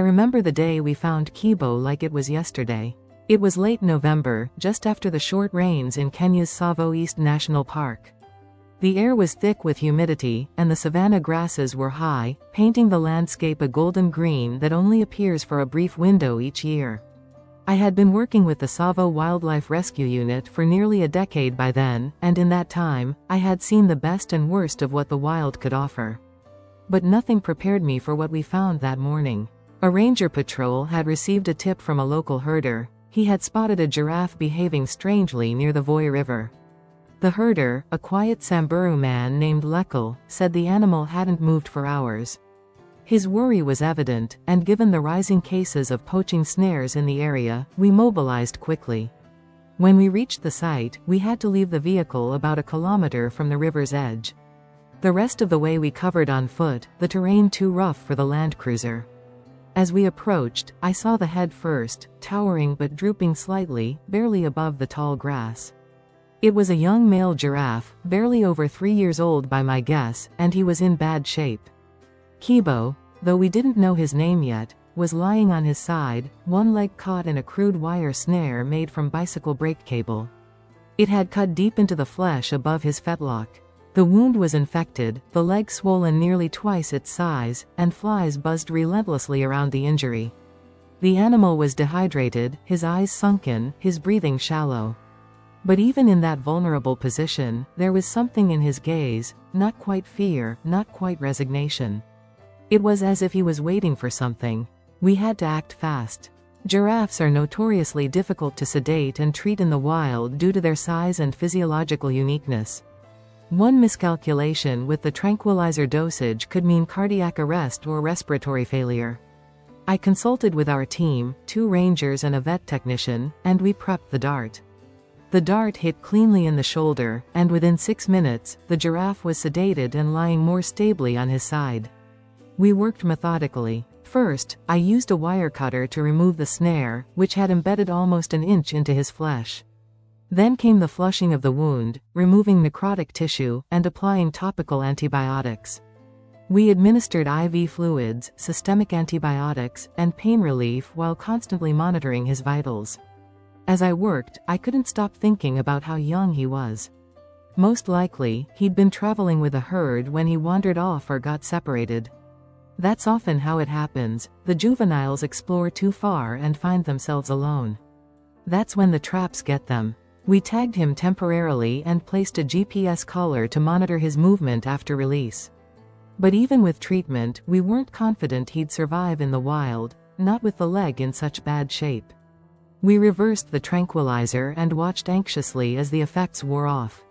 remember the day we found Kibo like it was yesterday. It was late November, just after the short rains in Kenya's Tsavo East National Park. The air was thick with humidity, and the savanna grasses were high, painting the landscape a golden green that only appears for a brief window each year. I had been working with the Tsavo Wildlife Rescue Unit for nearly a decade by then, and in that time, I had seen the best and worst of what the wild could offer. But nothing prepared me for what we found that morning. A ranger patrol had received a tip from a local herder. He had spotted a giraffe behaving strangely near the Voi River. The herder, a quiet Samburu man named Lekal, said the animal hadn't moved for hours. His worry was evident, and given the rising cases of poaching snares in the area, we mobilized quickly. When we reached the site, we had to leave the vehicle about a kilometer from the river's edge. The rest of the way we covered on foot, the terrain too rough for the land cruiser. As we approached, I saw the head first, towering but drooping slightly, barely above the tall grass. It was a young male giraffe, barely over 3 years old by my guess, and he was in bad shape. Kibo, though we didn't know his name yet, was lying on his side, one leg caught in a crude wire snare made from bicycle brake cable. It had cut deep into the flesh above his fetlock. The wound was infected, the leg swollen nearly twice its size, and flies buzzed relentlessly around the injury. The animal was dehydrated, his eyes sunken, his breathing shallow. But even in that vulnerable position, there was something in his gaze, not quite fear, not quite resignation. It was as if he was waiting for something. We had to act fast. Giraffes are notoriously difficult to sedate and treat in the wild due to their size and physiological uniqueness. One miscalculation with the tranquilizer dosage could mean cardiac arrest or respiratory failure. I consulted with our team, 2 rangers and a vet technician, and we prepped the dart. The dart hit cleanly in the shoulder, and within 6 minutes, the giraffe was sedated and lying more stably on his side. We worked methodically. First, I used a wire cutter to remove the snare, which had embedded almost an inch into his flesh. Then came the flushing of the wound, removing necrotic tissue, and applying topical antibiotics. We administered IV fluids, systemic antibiotics, and pain relief while constantly monitoring his vitals. As I worked, I couldn't stop thinking about how young he was. Most likely, he'd been traveling with a herd when he wandered off or got separated. That's often how it happens. The juveniles explore too far and find themselves alone. That's when the traps get them. We tagged him temporarily and placed a GPS collar to monitor his movement after release. But even with treatment, we weren't confident he'd survive in the wild, not with the leg in such bad shape. We reversed the tranquilizer and watched anxiously as the effects wore off.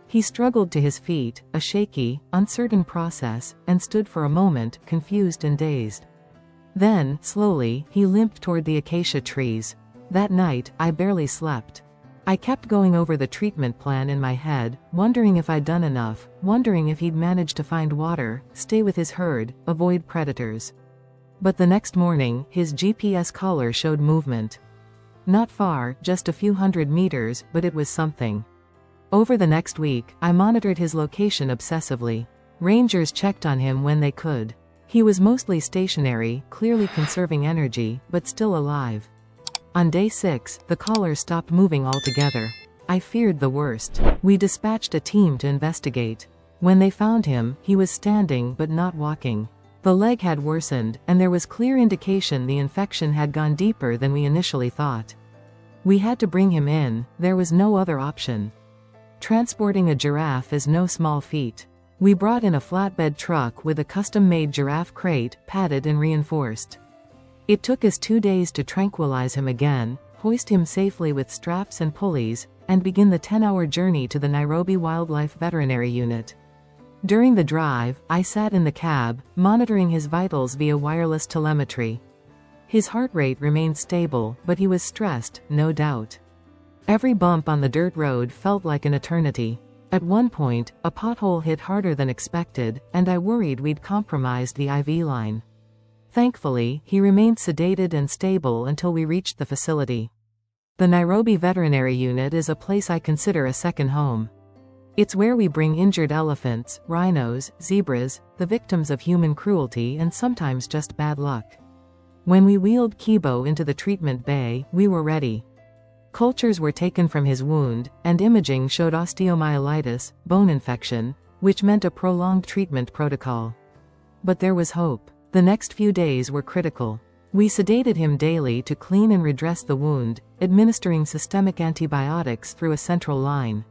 He struggled to his feet, a shaky, uncertain process, and stood for a moment, confused and dazed. Then, slowly, he limped toward the acacia trees. That night, I barely slept. I kept going over the treatment plan in my head, wondering if I'd done enough, wondering if he'd managed to find water, stay with his herd, avoid predators. But the next morning, his GPS collar showed movement. Not far, just a few hundred meters, but it was something. Over the next week, I monitored his location obsessively. Rangers checked on him when they could. He was mostly stationary, clearly conserving energy, but still alive. On day 6, the collar stopped moving altogether. I feared the worst. We dispatched a team to investigate. When they found him, he was standing but not walking. The leg had worsened, and there was clear indication the infection had gone deeper than we initially thought. We had to bring him in, there was no other option. Transporting a giraffe is no small feat. We brought in a flatbed truck with a custom-made giraffe crate, padded and reinforced. It took us 2 days to tranquilize him again, hoist him safely with straps and pulleys, and begin the 10-hour journey to the Nairobi Wildlife Veterinary Unit. During the drive, I sat in the cab, monitoring his vitals via wireless telemetry. His heart rate remained stable, but he was stressed, no doubt. Every bump on the dirt road felt like an eternity. At one point, a pothole hit harder than expected, and I worried we'd compromised the IV line. Thankfully, he remained sedated and stable until we reached the facility. The Nairobi Veterinary Unit is a place I consider a second home. It's where we bring injured elephants, rhinos, zebras, the victims of human cruelty and sometimes just bad luck. When we wheeled Kibo into the treatment bay, we were ready. Cultures were taken from his wound, and imaging showed osteomyelitis, bone infection, which meant a prolonged treatment protocol. But there was hope. The next few days were critical. We sedated him daily to clean and redress the wound, administering systemic antibiotics through a central line.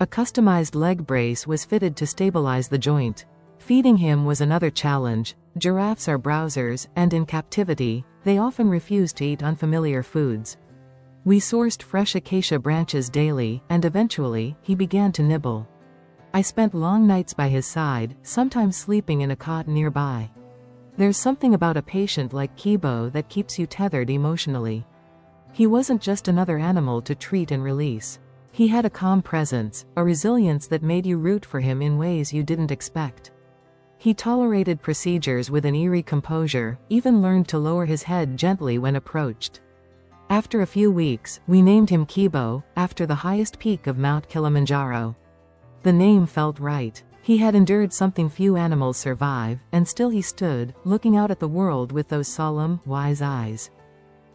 A customized leg brace was fitted to stabilize the joint. Feeding him was another challenge. Giraffes are browsers, and in captivity, they often refuse to eat unfamiliar foods. We sourced fresh acacia branches daily, and eventually, he began to nibble. I spent long nights by his side, sometimes sleeping in a cot nearby. There's something about a patient like Kibo that keeps you tethered emotionally. He wasn't just another animal to treat and release. He had a calm presence, a resilience that made you root for him in ways you didn't expect. He tolerated procedures with an eerie composure, even learned to lower his head gently when approached. After a few weeks, we named him Kibo, after the highest peak of Mount Kilimanjaro. The name felt right. He had endured something few animals survive, and still he stood, looking out at the world with those solemn, wise eyes.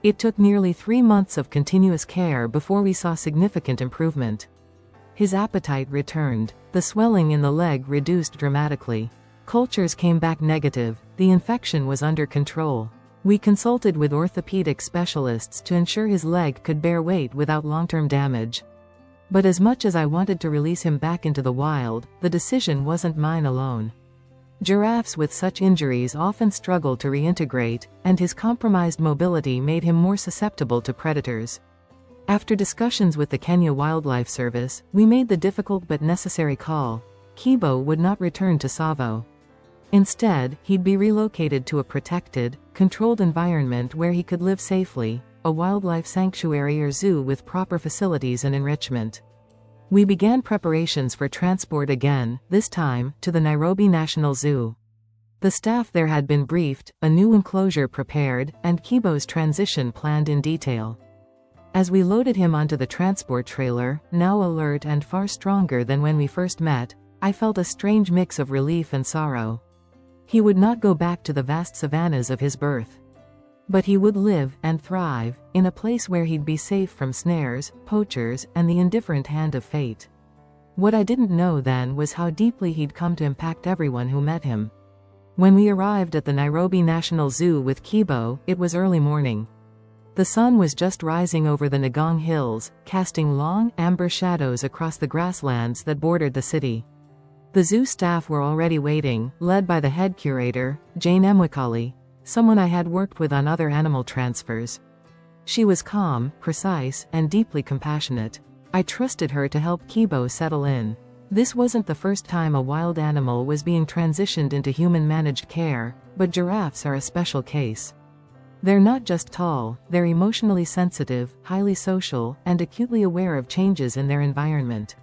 It took nearly 3 months of continuous care before we saw significant improvement. His appetite returned. The swelling in the leg reduced dramatically. Cultures came back negative. The infection was under control. We consulted with orthopedic specialists to ensure his leg could bear weight without long-term damage. But as much as I wanted to release him back into the wild, the decision wasn't mine alone. Giraffes with such injuries often struggle to reintegrate, and his compromised mobility made him more susceptible to predators. After discussions with the Kenya Wildlife Service, we made the difficult but necessary call. Kibo would not return to Tsavo. Instead, he'd be relocated to a protected, controlled environment where he could live safely, a wildlife sanctuary or zoo with proper facilities and enrichment. We began preparations for transport again, this time, to the Nairobi National Zoo. The staff there had been briefed, a new enclosure prepared, and Kibo's transition planned in detail. As we loaded him onto the transport trailer, now alert and far stronger than when we first met, I felt a strange mix of relief and sorrow. He would not go back to the vast savannas of his birth. But he would live, and thrive, in a place where he'd be safe from snares, poachers, and the indifferent hand of fate. What I didn't know then was how deeply he'd come to impact everyone who met him. When we arrived at the Nairobi National Zoo with Kibo, it was early morning. The sun was just rising over the Ngong Hills, casting long, amber shadows across the grasslands that bordered the city. The zoo staff were already waiting, led by the head curator, Jane Mwikali, someone I had worked with on other animal transfers. She was calm, precise, and deeply compassionate. I trusted her to help Kibo settle in. This wasn't the first time a wild animal was being transitioned into human-managed care, but giraffes are a special case. They're not just tall, they're emotionally sensitive, highly social, and acutely aware of changes in their environment.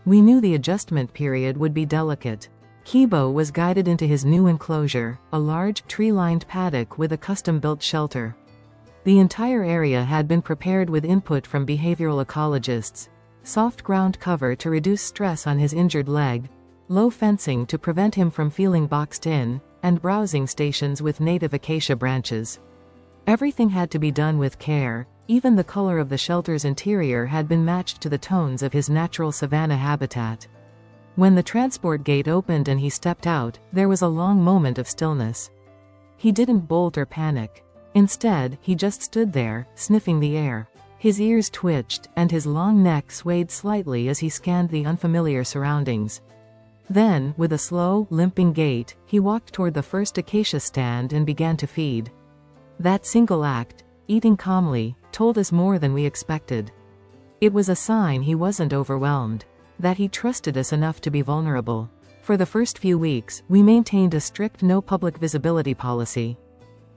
We knew the adjustment period would be delicate. Kibo was guided into his new enclosure, a large, tree-lined paddock with a custom-built shelter. The entire area had been prepared with input from behavioral ecologists. Soft ground cover to reduce stress on his injured leg, low fencing to prevent him from feeling boxed in, and browsing stations with native acacia branches. Everything had to be done with care. Even the color of the shelter's interior had been matched to the tones of his natural savanna habitat. When the transport gate opened and he stepped out, there was a long moment of stillness. He didn't bolt or panic. Instead, he just stood there, sniffing the air. His ears twitched, and his long neck swayed slightly as he scanned the unfamiliar surroundings. Then, with a slow, limping gait, he walked toward the first acacia stand and began to feed. That single act, eating calmly, told us more than we expected. It was a sign he wasn't overwhelmed, that he trusted us enough to be vulnerable. For the first few weeks, we maintained a strict no public visibility policy.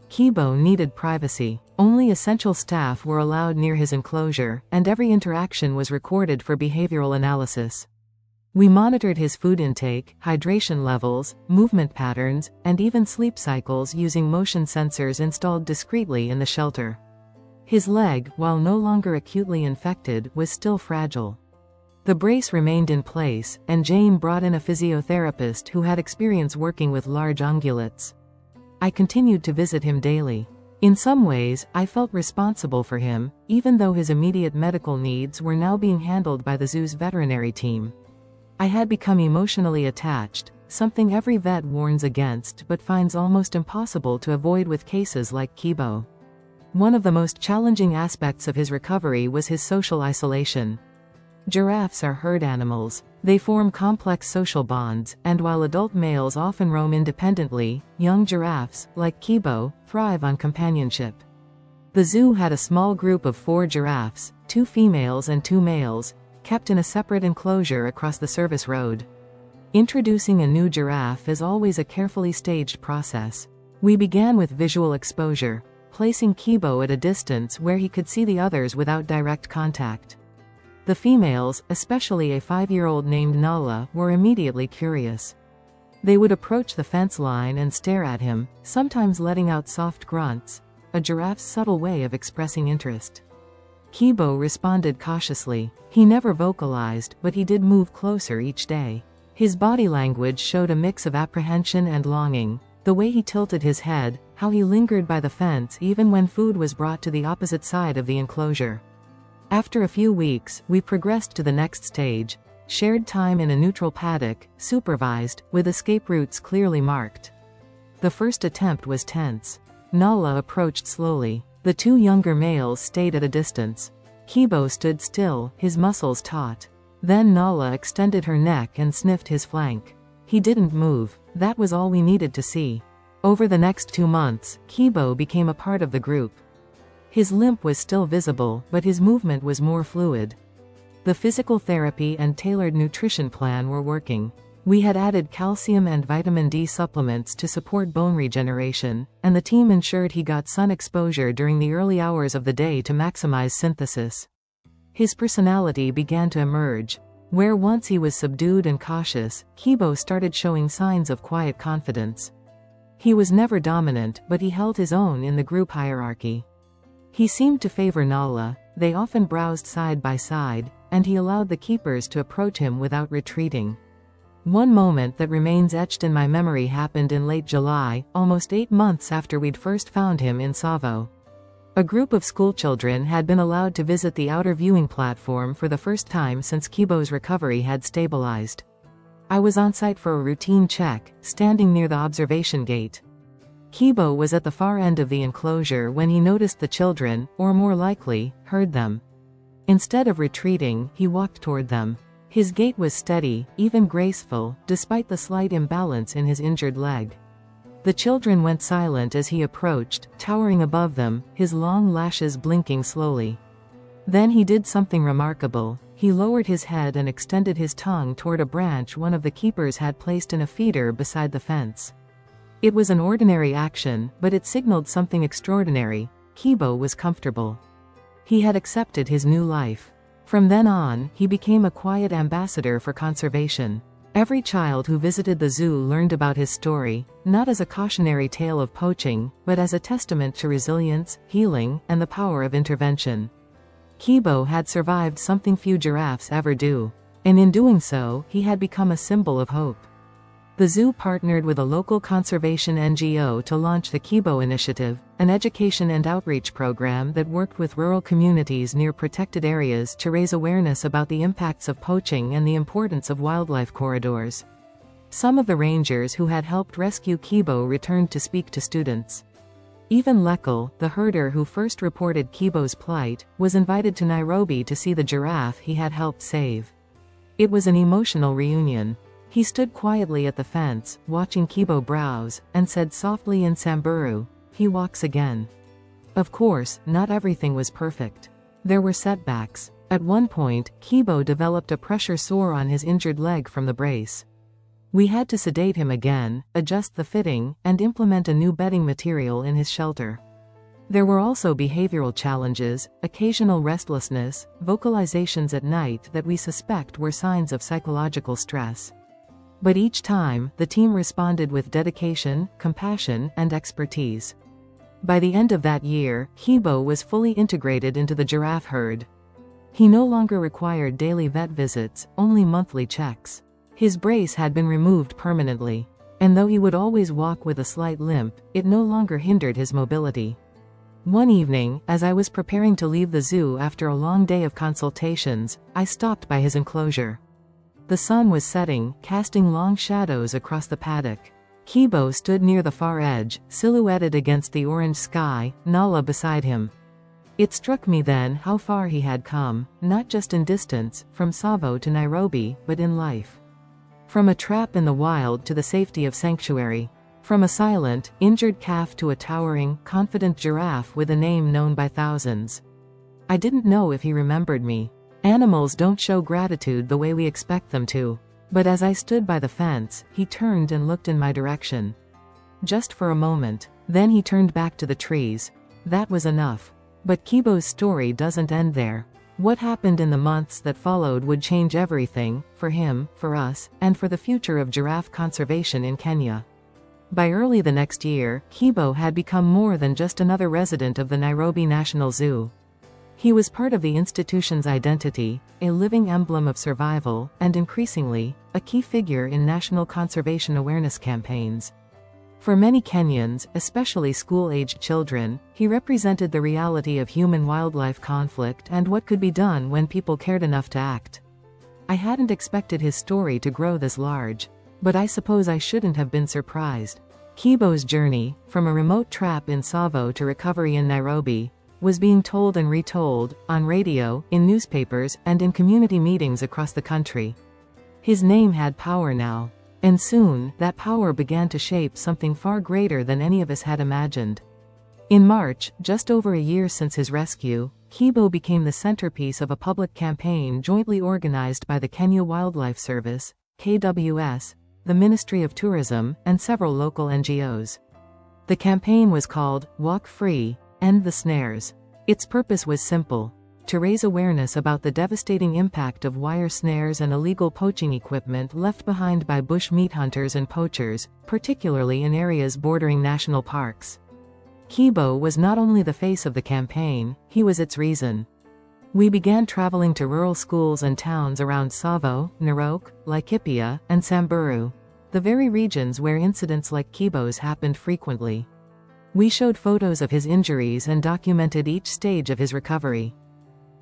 Kibo needed privacy. Only essential staff were allowed near his enclosure, and every interaction was recorded for behavioral analysis. We monitored his food intake, hydration levels, movement patterns, and even sleep cycles using motion sensors installed discreetly in the shelter. His leg, while no longer acutely infected, was still fragile. The brace remained in place, and Jane brought in a physiotherapist who had experience working with large ungulates. I continued to visit him daily. In some ways, I felt responsible for him, even though his immediate medical needs were now being handled by the zoo's veterinary team. I had become emotionally attached, something every vet warns against but finds almost impossible to avoid with cases like Kibo. One of the most challenging aspects of his recovery was his social isolation. Giraffes are herd animals. They form complex social bonds, and while adult males often roam independently, young giraffes, like Kibo, thrive on companionship. The zoo had a small group of 4 giraffes, 2 females and 2 males, kept in a separate enclosure across the service road. Introducing a new giraffe is always a carefully staged process. We began with visual exposure, placing Kibo at a distance where he could see the others without direct contact. The females, especially a 5-year-old named Nala, were immediately curious. They would approach the fence line and stare at him, sometimes letting out soft grunts, a giraffe's subtle way of expressing interest. Kibo responded cautiously. He never vocalized, but he did move closer each day. His body language showed a mix of apprehension and longing, the way he tilted his head, how he lingered by the fence even when food was brought to the opposite side of the enclosure. After a few weeks, we progressed to the next stage, shared time in a neutral paddock, supervised, with escape routes clearly marked. The first attempt was tense. Nala approached slowly. The 2 younger males stayed at a distance. Kibo stood still, his muscles taut. Then Nala extended her neck and sniffed his flank. He didn't move. That was all we needed to see. Over the next 2 months, Kibo became a part of the group. His limp was still visible, but his movement was more fluid. The physical therapy and tailored nutrition plan were working. We had added calcium and vitamin D supplements to support bone regeneration, and the team ensured he got sun exposure during the early hours of the day to maximize synthesis. His personality began to emerge. Where once he was subdued and cautious, Kibo started showing signs of quiet confidence. He was never dominant, but he held his own in the group hierarchy. He seemed to favor Nala. They often browsed side by side, and he allowed the keepers to approach him without retreating. One moment that remains etched in my memory happened in late July, almost 8 months after we'd first found him in Tsavo. A group of schoolchildren had been allowed to visit the outer viewing platform for the first time since Kibo's recovery had stabilized. I was on site for a routine check, standing near the observation gate. Kibo was at the far end of the enclosure when he noticed the children, or more likely, heard them. Instead of retreating, he walked toward them. His gait was steady, even graceful, despite the slight imbalance in his injured leg. The children went silent as he approached, towering above them, his long lashes blinking slowly. Then he did something remarkable. He lowered his head and extended his tongue toward a branch one of the keepers had placed in a feeder beside the fence. It was an ordinary action, but it signaled something extraordinary. Kibo was comfortable. He had accepted his new life. From then on, he became a quiet ambassador for conservation. Every child who visited the zoo learned about his story, not as a cautionary tale of poaching, but as a testament to resilience, healing, and the power of intervention. Kibo had survived something few giraffes ever do, and in doing so, he had become a symbol of hope. The zoo partnered with a local conservation NGO to launch the Kibo Initiative, an education and outreach program that worked with rural communities near protected areas to raise awareness about the impacts of poaching and the importance of wildlife corridors. Some of the rangers who had helped rescue Kibo returned to speak to students. Even Lekal, the herder who first reported Kibo's plight, was invited to Nairobi to see the giraffe he had helped save. It was an emotional reunion. He stood quietly at the fence, watching Kibo browse, and said softly in Samburu, "He walks again." Of course, not everything was perfect. There were setbacks. At one point, Kibo developed a pressure sore on his injured leg from the brace. We had to sedate him again, adjust the fitting, and implement a new bedding material in his shelter. There were also behavioral challenges, occasional restlessness, vocalizations at night that we suspect were signs of psychological stress. But each time, the team responded with dedication, compassion, and expertise. By the end of that year, Kibo was fully integrated into the giraffe herd. He no longer required daily vet visits, only monthly checks. His brace had been removed permanently. And though he would always walk with a slight limp, it no longer hindered his mobility. One evening, as I was preparing to leave the zoo after a long day of consultations, I stopped by his enclosure. The sun was setting, casting long shadows across the paddock. Kibo stood near the far edge, silhouetted against the orange sky, Nala beside him. It struck me then how far he had come, not just in distance, from Tsavo to Nairobi, but in life. From a trap in the wild to the safety of sanctuary. From a silent, injured calf to a towering, confident giraffe with a name known by thousands. I didn't know if he remembered me. Animals don't show gratitude the way we expect them to. But as I stood by the fence, he turned and looked in my direction. Just for a moment. Then he turned back to the trees. That was enough. But Kibo's story doesn't end there. What happened in the months that followed would change everything, for him, for us, and for the future of giraffe conservation in Kenya. By early the next year, Kibo had become more than just another resident of the Nairobi National Zoo. He was part of the institution's identity, a living emblem of survival, and increasingly, a key figure in national conservation awareness campaigns. For many Kenyans, especially school-aged children, he represented the reality of human-wildlife conflict and what could be done when people cared enough to act. I hadn't expected his story to grow this large. But I suppose I shouldn't have been surprised. Kibo's journey, from a remote trap in Tsavo to recovery in Nairobi, was being told and retold, on radio, in newspapers, and in community meetings across the country. His name had power now. And soon, that power began to shape something far greater than any of us had imagined. In March, just over a year since his rescue, Kibo became the centerpiece of a public campaign jointly organized by the Kenya Wildlife Service, KWS, the Ministry of Tourism, and several local NGOs. The campaign was called, Walk Free, End the Snares. Its purpose was simple: to raise awareness about the devastating impact of wire snares and illegal poaching equipment left behind by bush meat hunters and poachers, particularly in areas bordering national parks. Kibo was not only the face of the campaign, he was its reason. We began traveling to rural schools and towns around Tsavo, Narok, Laikipia, and Samburu, the very regions where incidents like Kibo's happened frequently. We showed photos of his injuries and documented each stage of his recovery.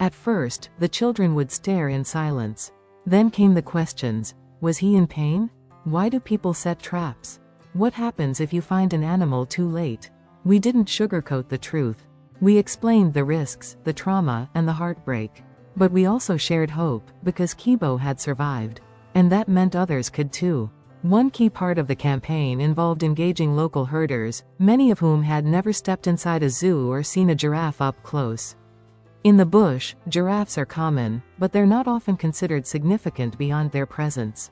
At first, the children would stare in silence. Then came the questions. Was he in pain? Why do people set traps? What happens if you find an animal too late? We didn't sugarcoat the truth. We explained the risks, the trauma, and the heartbreak. But we also shared hope, because Kibo had survived. And that meant others could too. One key part of the campaign involved engaging local herders, many of whom had never stepped inside a zoo or seen a giraffe up close. In the bush, giraffes are common, but they're not often considered significant beyond their presence.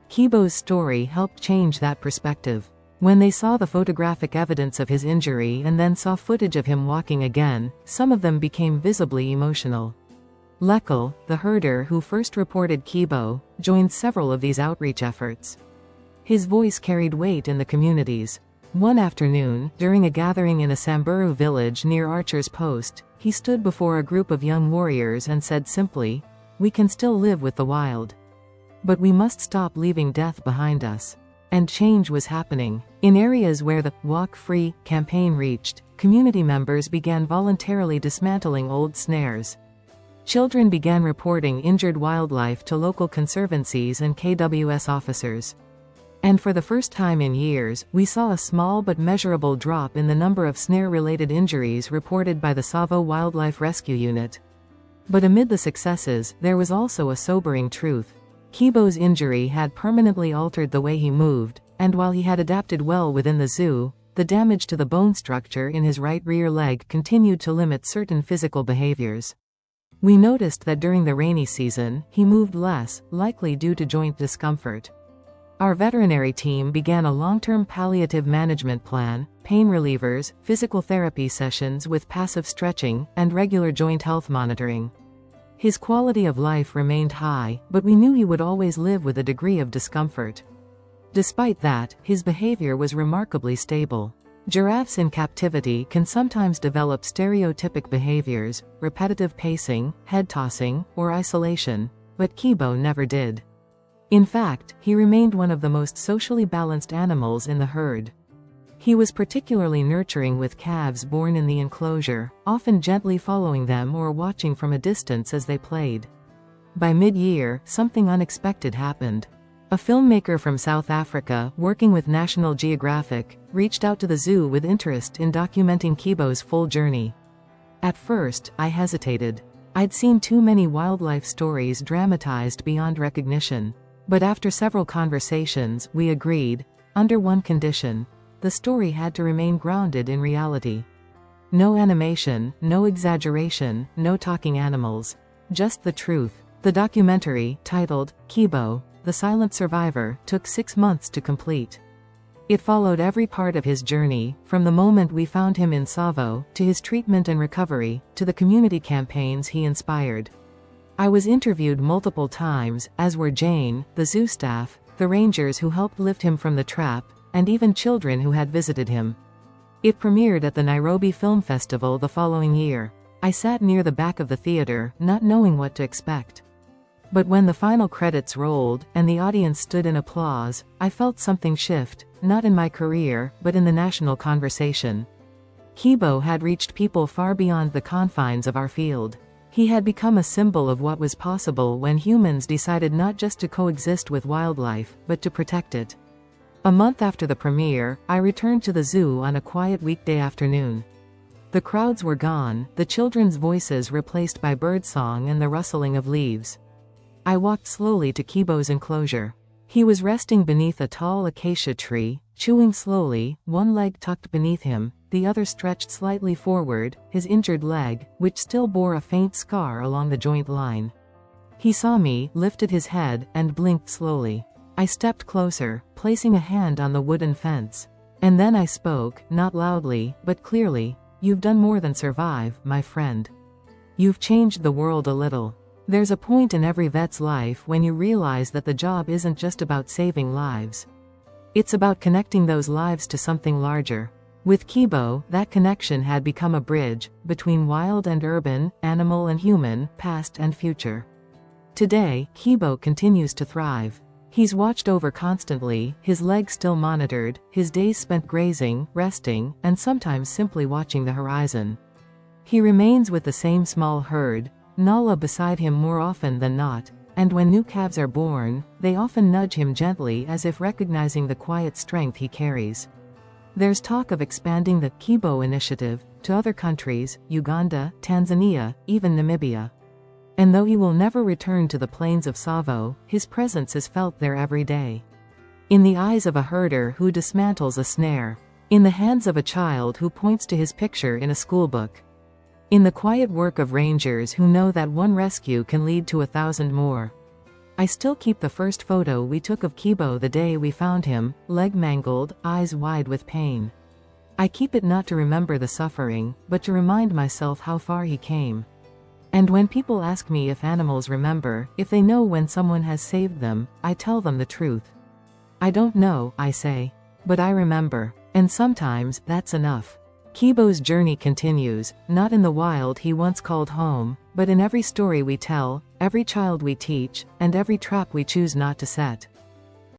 Kibo's story helped change that perspective. When they saw the photographic evidence of his injury and then saw footage of him walking again, some of them became visibly emotional. Lekel, the herder who first reported Kibo, joined several of these outreach efforts. His voice carried weight in the communities. One afternoon, during a gathering in a Samburu village near Archer's Post, he stood before a group of young warriors and said simply, "We can still live with the wild. But we must stop leaving death behind us." And change was happening. In areas where the Walk Free campaign reached, community members began voluntarily dismantling old snares. Children began reporting injured wildlife to local conservancies and KWS officers. And for the first time in years, we saw a small but measurable drop in the number of snare-related injuries reported by the Tsavo Wildlife Rescue Unit. But amid the successes, there was also a sobering truth. Kibo's injury had permanently altered the way he moved, and while he had adapted well within the zoo, the damage to the bone structure in his right rear leg continued to limit certain physical behaviors. We noticed that during the rainy season, he moved less, likely due to joint discomfort. Our veterinary team began a long-term palliative management plan, pain relievers, physical therapy sessions with passive stretching, and regular joint health monitoring. His quality of life remained high, but we knew he would always live with a degree of discomfort. Despite that, his behavior was remarkably stable. Giraffes in captivity can sometimes develop stereotypic behaviors, repetitive pacing, head tossing, or isolation, but Kibo never did. In fact, he remained one of the most socially balanced animals in the herd. He was particularly nurturing with calves born in the enclosure, often gently following them or watching from a distance as they played. By mid-year, something unexpected happened. A filmmaker from South Africa, working with National Geographic, reached out to the zoo with interest in documenting Kibo's full journey. At first, I hesitated. I'd seen too many wildlife stories dramatized beyond recognition. But after several conversations, we agreed, under one condition: the story had to remain grounded in reality. No animation, no exaggeration, no talking animals. Just the truth. The documentary, titled Kibo, The Silent Survivor, took 6 months to complete. It followed every part of his journey, from the moment we found him in Tsavo, to his treatment and recovery, to the community campaigns he inspired. I was interviewed multiple times, as were Jane, the zoo staff, the rangers who helped lift him from the trap, and even children who had visited him. It premiered at the Nairobi Film Festival the following year. I sat near the back of the theater, not knowing what to expect. But when the final credits rolled, and the audience stood in applause, I felt something shift, not in my career, but in the national conversation. Kibo had reached people far beyond the confines of our field. He had become a symbol of what was possible when humans decided not just to coexist with wildlife, but to protect it. A month after the premiere, I returned to the zoo on a quiet weekday afternoon. The crowds were gone, the children's voices replaced by birdsong and the rustling of leaves. I walked slowly to Kibo's enclosure. He was resting beneath a tall acacia tree, chewing slowly, one leg tucked beneath him, the other stretched slightly forward, his injured leg, which still bore a faint scar along the joint line. He saw me, lifted his head, and blinked slowly. I stepped closer, placing a hand on the wooden fence. And then I spoke, not loudly, but clearly. "You've done more than survive, my friend. You've changed the world a little." There's a point in every vet's life when you realize that the job isn't just about saving lives. It's about connecting those lives to something larger. With Kibo, that connection had become a bridge between wild and urban, animal and human, past and future. Today, Kibo continues to thrive. He's watched over constantly, his legs still monitored, his days spent grazing, resting, and sometimes simply watching the horizon. He remains with the same small herd, Nala beside him more often than not, and when new calves are born, they often nudge him gently as if recognizing the quiet strength he carries. There's talk of expanding the Kibo initiative to other countries, Uganda, Tanzania, even Namibia. And though he will never return to the plains of Tsavo, his presence is felt there every day. In the eyes of a herder who dismantles a snare. In the hands of a child who points to his picture in a schoolbook. In the quiet work of rangers who know that one rescue can lead to 1,000 more. I still keep the first photo we took of Kibo the day we found him, leg mangled, eyes wide with pain. I keep it not to remember the suffering, but to remind myself how far he came. And when people ask me if animals remember, if they know when someone has saved them, I tell them the truth. I don't know, I say. But I remember. And sometimes, that's enough. Kibo's journey continues, not in the wild he once called home, but in every story we tell, every child we teach, and every trap we choose not to set.